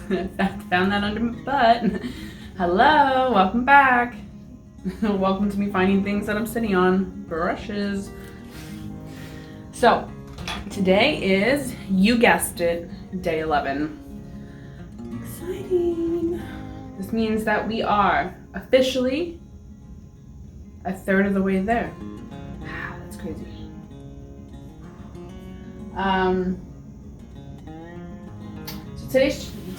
Found that under my butt. Hello, welcome back. Welcome to me finding things that I'm sitting on. Brushes. So, today is, you guessed it, day 11. Exciting. This means that we are officially a third of the way there. Wow, that's crazy. So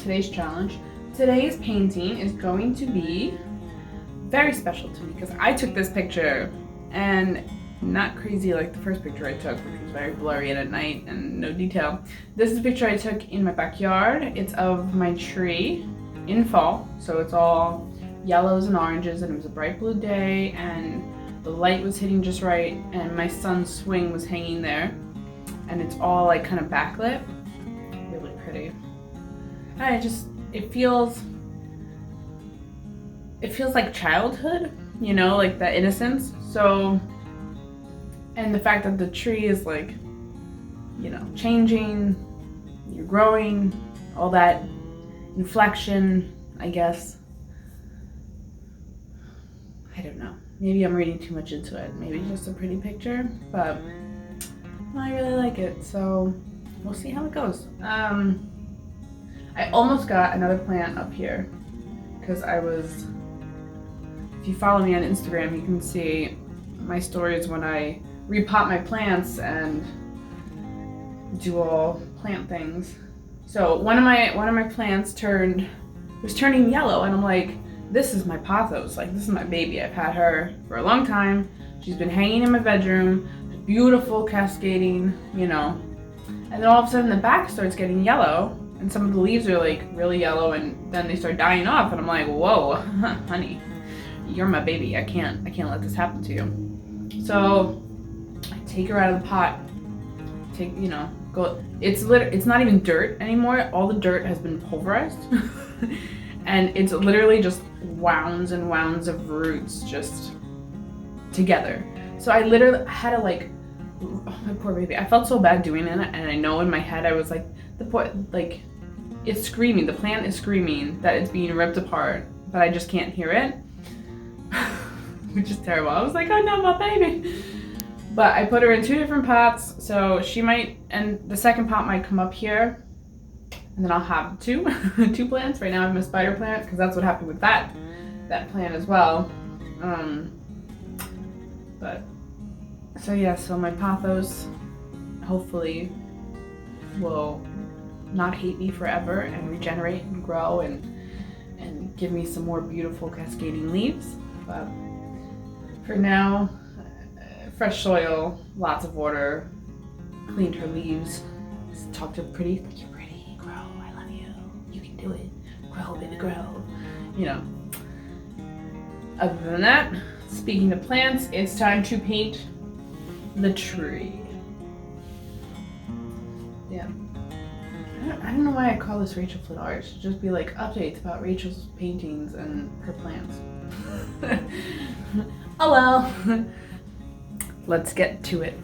today's challenge, today's painting is going to be very special to me because I took this picture and not crazy like the first picture I took, which was very blurry and at night and no detail. This is a picture I took in my backyard. It's of my tree in fall, so it's all yellows and oranges, and it was a bright blue day and the light was hitting just right and my son's swing was hanging there and it's all like kind of backlit. Really pretty. And it feels like childhood, you know, like that innocence. So, and the fact that the tree is like, you know, changing, you're growing, all that inflection, I guess. I don't know. Maybe I'm reading too much into it. Maybe it's just a pretty picture, but I really like it. So we'll see how it goes. I almost got another plant up here because if you follow me on Instagram, you can see my stories when I repot my plants and do all plant things. So one of my plants was turning yellow, and I'm like, this is my pothos. Like, this is my baby. I've had her for a long time. She's been hanging in my bedroom, beautiful, cascading, you know. And then all of a sudden the back starts getting yellow, and some of the leaves are like really yellow, and then they start dying off, and I'm like, whoa, honey, you're my baby. I can't let this happen to you. So I take her out of the pot, go. It's not even dirt anymore. All the dirt has been pulverized. And it's literally just wounds and wounds of roots just together. So I literally had to like, oh, my poor baby. I felt so bad doing it, and I know in my head I was like, it's screaming. The plant is screaming that it's being ripped apart, but I just can't hear it, which is terrible. I was like, oh no, my baby. But I put her in 2 different pots, so she might, and the second pot might come up here, and then I'll have two plants. Right now I have my spider plant because that's what happened with that plant as well. But so yeah, so my pothos hopefully will not hate me forever and regenerate and grow and give me some more beautiful cascading leaves. But for now, fresh soil, lots of water, cleaned her leaves, talked to her pretty, like, you're pretty, grow, I love you, you can do it, grow, baby, grow, you know. Other than that, speaking of plants, it's time to paint the tree. Yeah. I don't know why I call this Rachel Flynn Art. It should just be like updates about Rachel's paintings and her plants. Oh well. Let's get to it.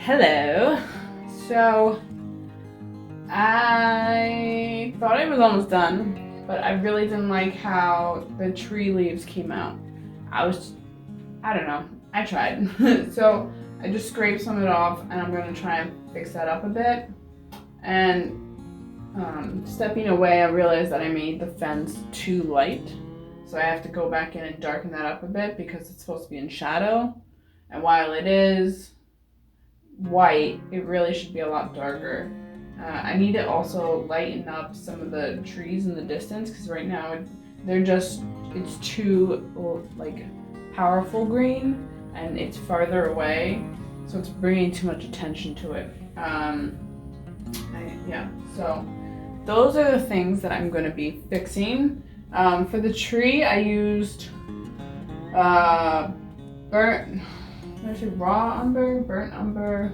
Hello. So I thought I was almost done, but I really didn't like how the tree leaves came out. I don't know, I tried. So I just scraped some of it off, and I'm gonna try and fix that up a bit. And stepping away, I realized that I made the fence too light. So I have to go back in and darken that up a bit because it's supposed to be in shadow. And while it is white, it really should be a lot darker. I need to also lighten up some of the trees in the distance because right now it's too like powerful green and it's farther away, so it's bringing too much attention to it. So those are the things that I'm going to be fixing. For the tree, I used raw umber, burnt umber,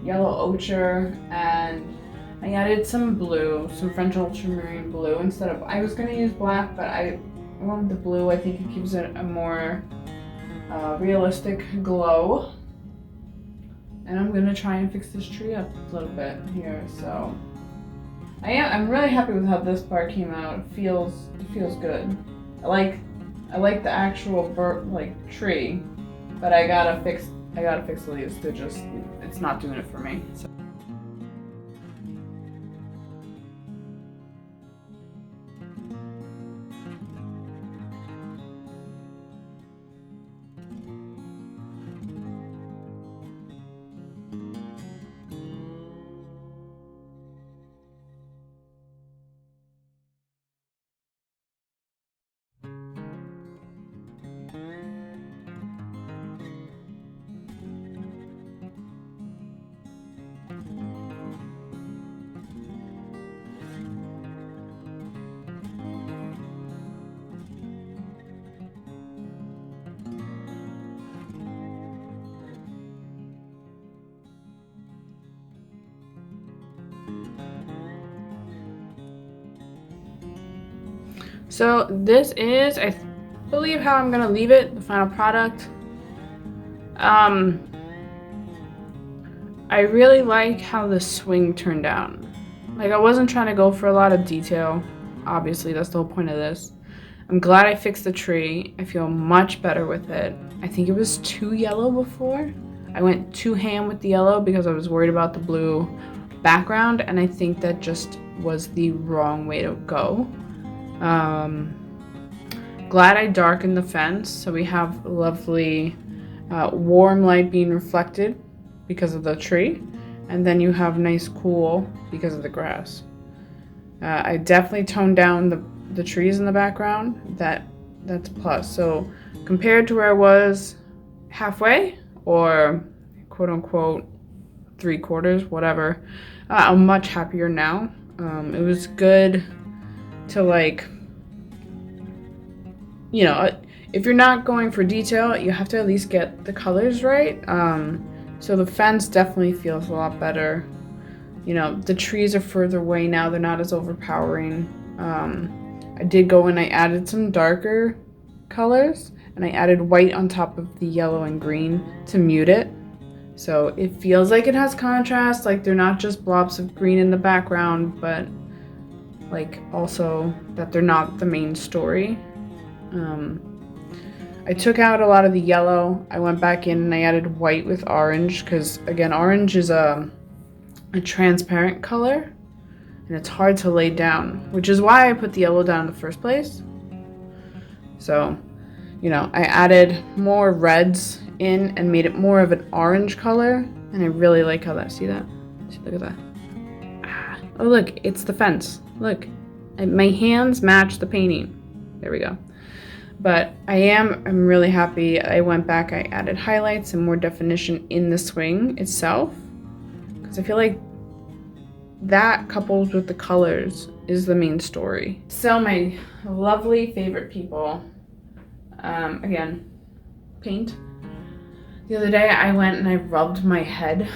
yellow ochre, and I added some blue, some French ultramarine blue instead of, I was going to use black, but I wanted the blue. I think it gives it a more realistic glow. And I'm going to try and fix this tree up a little bit here. So I'm really happy with how this part came out. It feels good. I like the actual tree, but I gotta fix the leaves. It's not doing it for me. So. So this is, I believe, how I'm gonna leave it, the final product. I really like how the swing turned out. Like, I wasn't trying to go for a lot of detail. Obviously, that's the whole point of this. I'm glad I fixed the tree. I feel much better with it. I think it was too yellow before. I went too ham with the yellow because I was worried about the blue background, and I think that just was the wrong way to go. Glad I darkened the fence so we have lovely warm light being reflected because of the tree, and then you have nice cool because of the grass. I definitely toned down the trees in the background. That's a plus. So compared to where I was halfway, or quote unquote 3/4, whatever, I'm much happier now. It was good to if you're not going for detail, you have to at least get the colors right. So the fence definitely feels a lot better. The trees are further away now. They're not as overpowering. I did go and I added some darker colors, and I added white on top of the yellow and green to mute it. So it feels like it has contrast, like they're not just blobs of green in the background, but also that they're not the main story. I took out a lot of the yellow. I went back in and I added white with orange because, again, orange is a transparent color and it's hard to lay down, which is why I put the yellow down in the first place. So, I added more reds in and made it more of an orange color, and I really like how that, see that? Look at that. Oh, look, it's the fence. Look, my hands match the painting. There we go. But I'm really happy. I went back, I added highlights and more definition in the swing itself, because I feel like that coupled with the colors is the main story. So my lovely favorite people, again, paint. The other day I went and I rubbed my head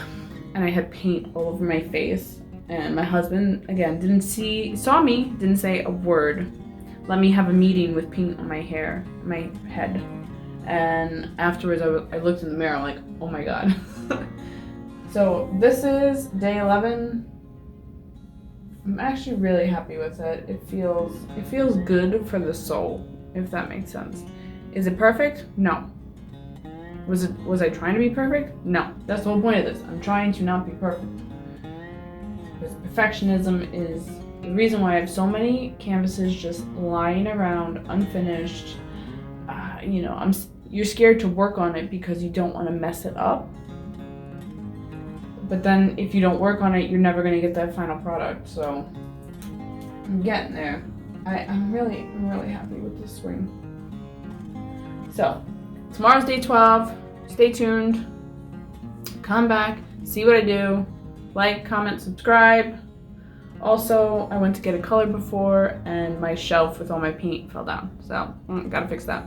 and I had paint all over my face, and my husband, again, saw me, didn't say a word. Let me have a meeting with paint on my hair, my head. And afterwards I looked in the mirror, I'm like, oh my god. So this is day 11. I'm actually really happy with it. It feels good for the soul, if that makes sense. Is it perfect? No. Was I trying to be perfect? No. That's the whole point of this. I'm trying to not be perfect. Because perfectionism is the reason why I have so many canvases just lying around unfinished. You're scared to work on it because you don't want to mess it up. But then if you don't work on it, you're never going to get that final product. So I'm getting there. I'm really happy with this swing. So tomorrow's day 12. Stay tuned. Come back. See what I do. Like, comment, subscribe. Also, I went to get a color before and my shelf with all my paint fell down. So gotta fix that.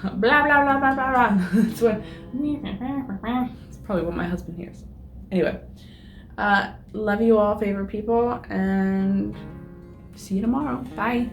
Blah, blah, blah, blah, blah, blah. That's what... It's probably what my husband hears. Anyway. Love you all, favorite people. And see you tomorrow. Bye.